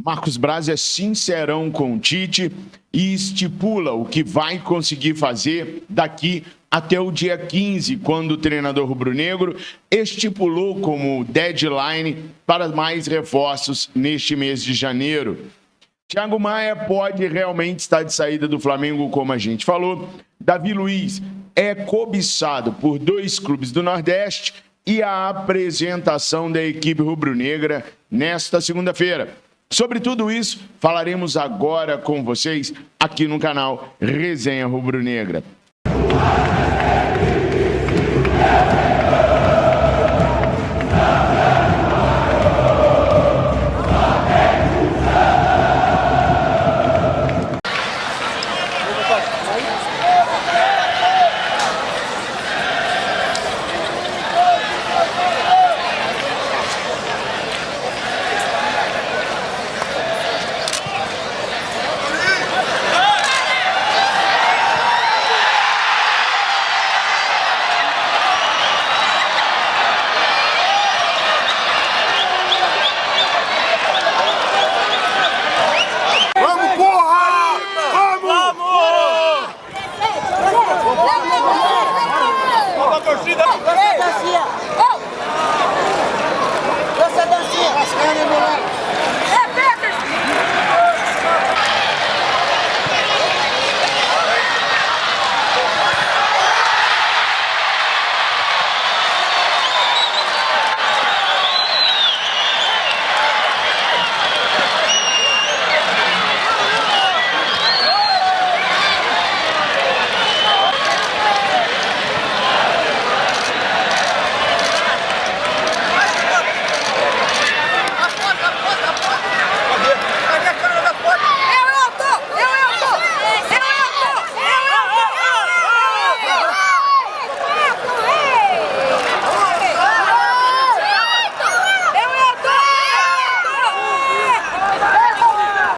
Marcos Braz é sincerão com o Tite e estipula o que vai conseguir fazer daqui até o dia 15, quando o treinador rubro-negro estipulou como deadline para mais reforços neste mês de janeiro. Thiago Maia pode realmente estar de saída do Flamengo, como a gente falou. Davi Luiz é cobiçado por 2 clubes do Nordeste e a apresentação da equipe rubro-negra nesta segunda-feira. Sobre tudo isso, falaremos agora com vocês aqui no canal Resenha Rubro-Negra.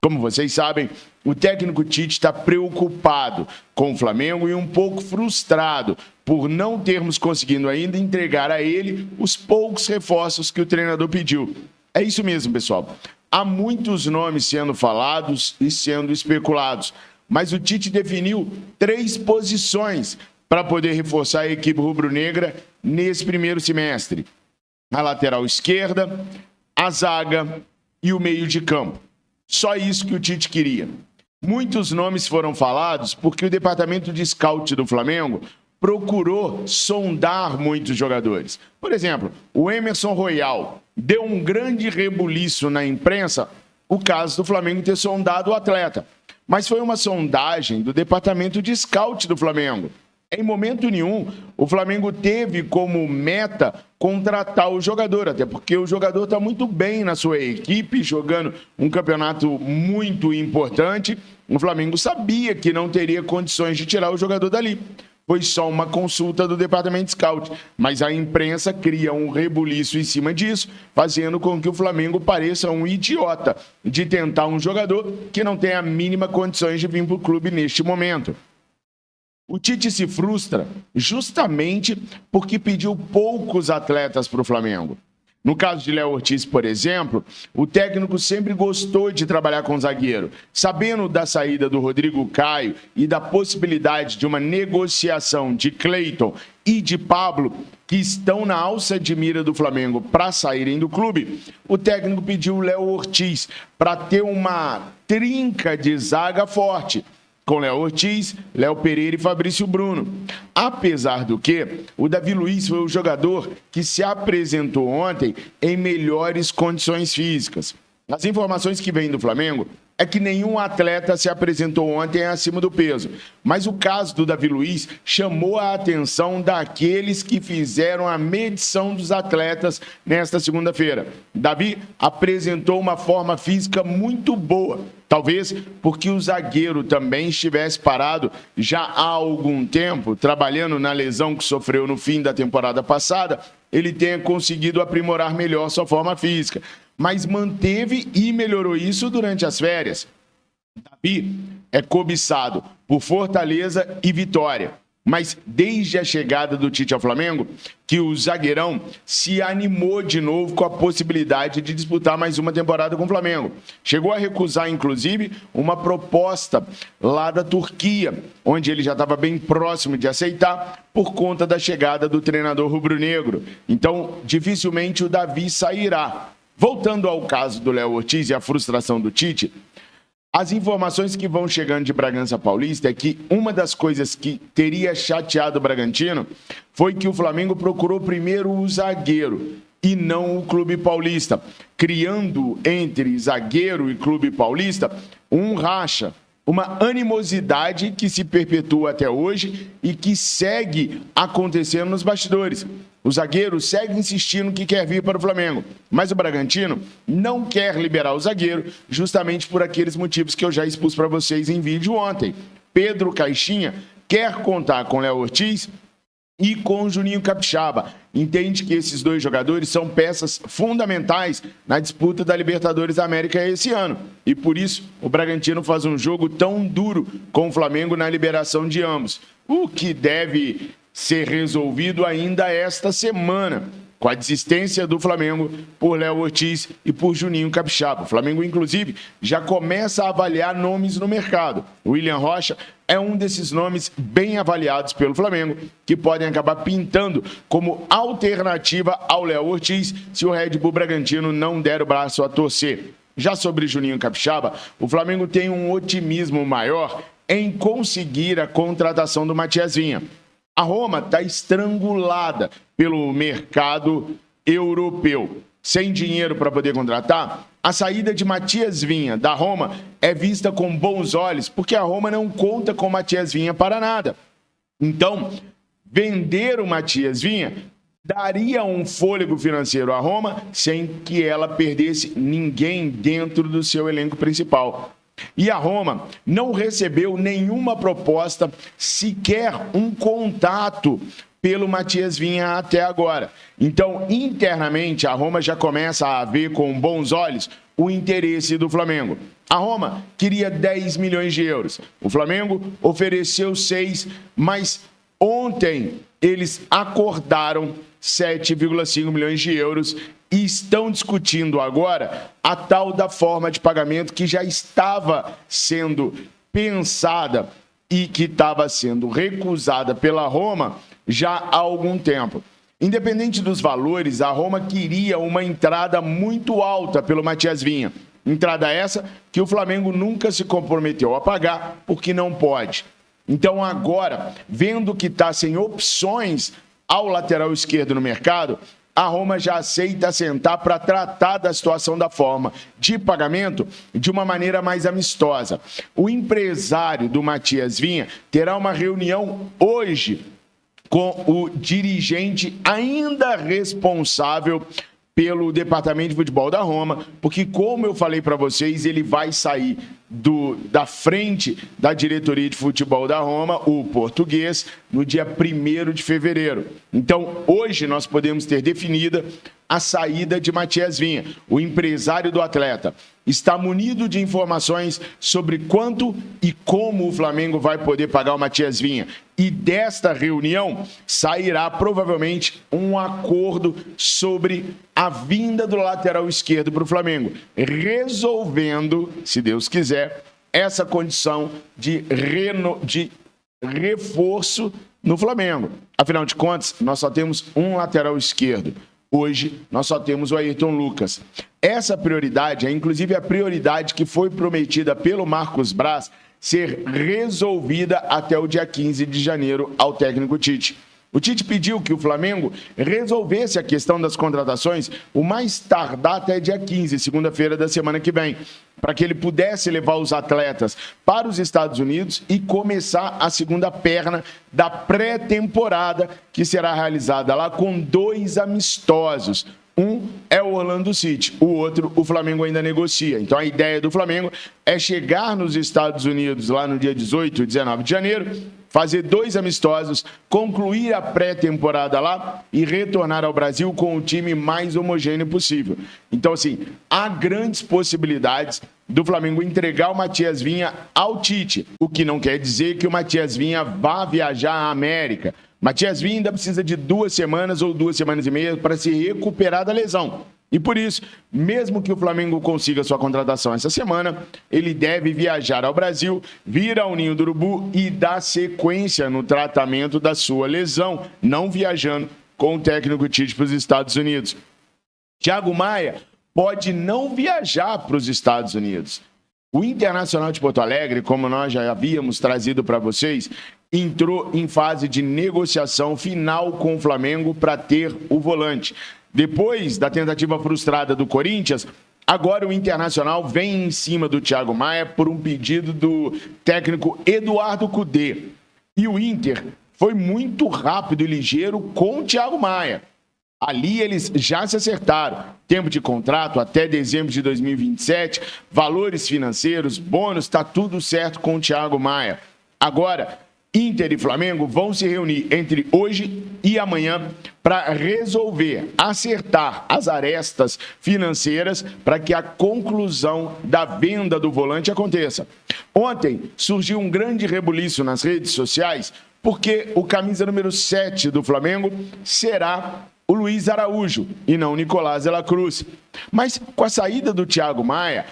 Como vocês sabem, o técnico Tite está preocupado com o Flamengo e um pouco frustrado por não termos conseguido ainda entregar a ele os poucos reforços que o treinador pediu. É isso mesmo, pessoal. Há muitos nomes sendo falados e sendo especulados, mas o Tite definiu 3 posições para poder reforçar a equipe rubro-negra nesse primeiro semestre: a lateral esquerda, a zaga e o meio de campo. Só isso que o Tite queria. Muitos nomes foram falados porque o departamento de scout do Flamengo procurou sondar muitos jogadores. Por exemplo, o Emerson Royal deu um grande rebuliço na imprensa o caso do Flamengo ter sondado o atleta. Mas foi uma sondagem do departamento de scout do Flamengo. Em momento nenhum, o Flamengo teve como meta contratar o jogador, até porque o jogador está muito bem na sua equipe, jogando um campeonato muito importante. O Flamengo sabia que não teria condições de tirar o jogador dali. Foi só uma consulta do departamento de scout, mas a imprensa cria um rebuliço em cima disso, fazendo com que o Flamengo pareça um idiota de tentar um jogador que não tem a mínima condições de vir para o clube neste momento. O Tite se frustra justamente porque pediu poucos atletas para o Flamengo. No caso de Léo Ortiz, por exemplo, o técnico sempre gostou de trabalhar com zagueiro. Sabendo da saída do Rodrigo Caio e da possibilidade de uma negociação de Cleiton e de Pablo, que estão na alça de mira do Flamengo para saírem do clube, o técnico pediu o Léo Ortiz para ter uma trinca de zaga forte, com Léo Ortiz, Léo Pereira e Fabrício Bruno. Apesar do que, o Davi Luiz foi o jogador que se apresentou ontem em melhores condições físicas. As informações que vêm do Flamengo é que nenhum atleta se apresentou ontem acima do peso. Mas o caso do Davi Luiz chamou a atenção daqueles que fizeram a medição dos atletas nesta segunda-feira. Davi apresentou uma forma física muito boa. Talvez porque o zagueiro também estivesse parado já há algum tempo, trabalhando na lesão que sofreu no fim da temporada passada, ele tenha conseguido aprimorar melhor sua forma física. Mas manteve e melhorou isso durante as férias. Davi é cobiçado por Fortaleza e Vitória. mas desde a chegada do Tite ao Flamengo, que o zagueirão se animou de novo com a possibilidade de disputar mais uma temporada com o Flamengo. Chegou a recusar, inclusive, uma proposta lá da Turquia, onde ele já estava bem próximo de aceitar por conta da chegada do treinador rubro-negro. Então, dificilmente o Davi sairá. Voltando ao caso do Léo Ortiz e a frustração do Tite, as informações que vão chegando de Bragança Paulista é que uma das coisas que teria chateado o Bragantino foi que o Flamengo procurou primeiro o zagueiro e não o Clube Paulista, criando entre zagueiro e Clube Paulista um racha, uma animosidade que se perpetua até hoje e que segue acontecendo nos bastidores. O zagueiro segue insistindo que quer vir para o Flamengo, mas o Bragantino não quer liberar o zagueiro justamente por aqueles motivos que eu já expus para vocês em vídeo ontem. Pedro Caixinha quer contar com Léo Ortiz e com Juninho Capixaba. Entende que esses dois jogadores são peças fundamentais na disputa da Libertadores da América esse ano. E por isso o Bragantino faz um jogo tão duro com o Flamengo na liberação de ambos. O que deve ser resolvido ainda esta semana, com a desistência do Flamengo por Léo Ortiz e por Juninho Capixaba. O Flamengo, inclusive, já começa a avaliar nomes no mercado. O William Rocha é um desses nomes bem avaliados pelo Flamengo, que podem acabar pintando como alternativa ao Léo Ortiz se o Red Bull Bragantino não der o braço a torcer. Já sobre Juninho Capixaba, o Flamengo tem um otimismo maior em conseguir a contratação do Matias Vinha. A Roma está estrangulada pelo mercado europeu. Sem dinheiro para poder contratar, a saída de Matias Vinha da Roma é vista com bons olhos, porque a Roma não conta com Matias Vinha para nada. Então, vender o Matias Vinha daria um fôlego financeiro à Roma sem que ela perdesse ninguém dentro do seu elenco principal. E a Roma não recebeu nenhuma proposta, sequer um contato pelo Matias Vinha até agora. Então, internamente, a Roma já começa a ver com bons olhos o interesse do Flamengo. A Roma queria 10 milhões de euros. O Flamengo ofereceu 6, mas ontem eles acordaram 7,5 milhões de euros e estão discutindo agora a tal da forma de pagamento que já estava sendo pensada e que estava sendo recusada pela Roma já há algum tempo. Independente dos valores, a Roma queria uma entrada muito alta pelo Matias Vinha. Entrada essa que o Flamengo nunca se comprometeu a pagar porque não pode. Então agora, vendo que está sem opções ao lateral esquerdo no mercado, a Roma já aceita sentar para tratar da situação da forma de pagamento de uma maneira mais amistosa. O empresário do Matias Vinha terá uma reunião hoje com o dirigente ainda responsável pelo Departamento de Futebol da Roma, porque, como eu falei para vocês, ele vai sair da frente da diretoria de futebol da Roma, o português, no dia 1º de fevereiro. Então, hoje nós podemos ter definida a saída de Matias Vinha. O empresário do atleta está munido de informações sobre quanto e como o Flamengo vai poder pagar o Matias Vinha. E desta reunião sairá provavelmente um acordo sobre a vinda do lateral esquerdo para o Flamengo, resolvendo, se Deus quiser, essa condição de reforço no Flamengo. Afinal de contas, nós só temos um lateral esquerdo. Hoje, nós só temos o Ayrton Lucas. Essa prioridade é, inclusive, a prioridade que foi prometida pelo Marcos Braz ser resolvida até o dia 15 de janeiro ao técnico Tite. O Tite pediu que o Flamengo resolvesse a questão das contratações o mais tardar até dia 15, segunda-feira da semana que vem, para que ele pudesse levar os atletas para os Estados Unidos e começar a segunda perna da pré-temporada, que será realizada lá com 2 amistosos. Um é o Orlando City, o outro o Flamengo ainda negocia. Então a ideia do Flamengo é chegar nos Estados Unidos lá no dia 18 e 19 de janeiro, fazer 2 amistosos, concluir a pré-temporada lá e retornar ao Brasil com o time mais homogêneo possível. Então, assim, há grandes possibilidades do Flamengo entregar o Matias Vinha ao Tite, o que não quer dizer que o Matias Vinha vá viajar à América. Matias Vinha ainda precisa de 2 semanas ou 2 semanas e meia para se recuperar da lesão. E por isso, mesmo que o Flamengo consiga sua contratação essa semana, ele deve viajar ao Brasil, vir ao Ninho do Urubu e dar sequência no tratamento da sua lesão, não viajando com o técnico Tite para os Estados Unidos. Thiago Maia pode não viajar para os Estados Unidos. O Internacional de Porto Alegre, como nós já havíamos trazido para vocês, entrou em fase de negociação final com o Flamengo para ter o volante. Depois da tentativa frustrada do Corinthians, agora o Internacional vem em cima do Thiago Maia por um pedido do técnico Eduardo Cudê. E o Inter foi muito rápido e ligeiro com o Thiago Maia. Ali eles já se acertaram. Tempo de contrato até dezembro de 2027, valores financeiros, bônus, está tudo certo com o Thiago Maia. Agora, Inter e Flamengo vão se reunir entre hoje e amanhã para resolver, acertar as arestas financeiras para que a conclusão da venda do volante aconteça. Ontem surgiu um grande rebuliço nas redes sociais porque o camisa número 7 do Flamengo será o Luiz Araújo e não o Nicolás de la Cruz. Mas com a saída do Thiago Maia,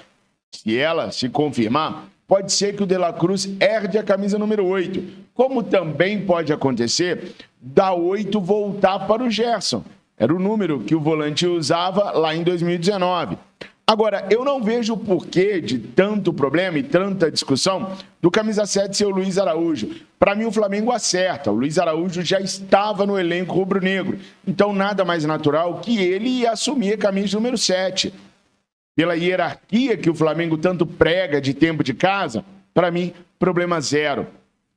se ela se confirmar, pode ser que o De La Cruz herde a camisa número 8. Como também pode acontecer da 8 voltar para o Gerson. Era o número que o volante usava lá em 2019. Agora, eu não vejo o porquê de tanto problema e tanta discussão do camisa 7 ser o Luiz Araújo. Para mim, o Flamengo acerta. O Luiz Araújo já estava no elenco rubro-negro. Então, nada mais natural que ele ia assumir a camisa número 7. Pela hierarquia que o Flamengo tanto prega de tempo de casa, para mim, problema zero.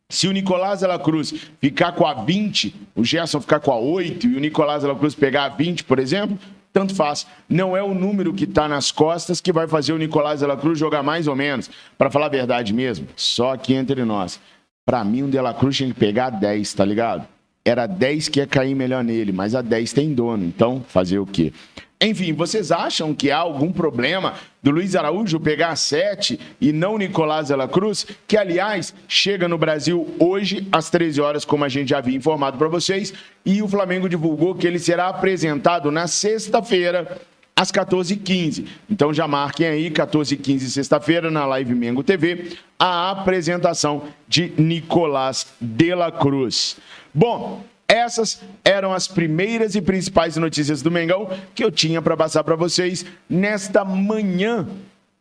Se o Nicolás de la Cruz ficar com a 20, o Gerson ficar com a 8 e o Nicolás de la Cruz pegar a 20, por exemplo, tanto faz. Não é o número que está nas costas que vai fazer o Nicolás de la Cruz jogar mais ou menos. Para falar a verdade mesmo, só aqui entre nós. Para mim, o De La Cruz tinha que pegar a 10, tá ligado? Era 10 que ia cair melhor nele, mas a 10 tem dono, então fazer o quê? Enfim, vocês acham que há algum problema do Luiz Araújo pegar a 7 e não Nicolás de la Cruz, que, aliás, chega no Brasil hoje às 13 horas, como a gente já havia informado para vocês, e o Flamengo divulgou que ele será apresentado na sexta-feira, às 14h15. Então já marquem aí, 14h15, sexta-feira, na Live Mengo TV, a apresentação de Nicolás de la Cruz. Bom, essas eram as primeiras e principais notícias do Mengão que eu tinha para passar para vocês nesta manhã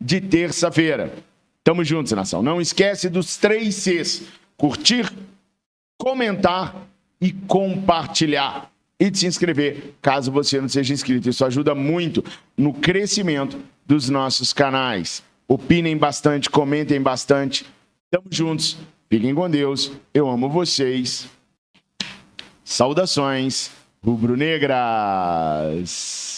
de terça-feira. Tamo juntos, nação. Não esquece dos 3 Cs: curtir, comentar e compartilhar. E de se inscrever, caso você não seja inscrito. Isso ajuda muito no crescimento dos nossos canais. Opinem bastante, comentem bastante. Tamo juntos. Fiquem com Deus. Eu amo vocês. Saudações rubro-negras!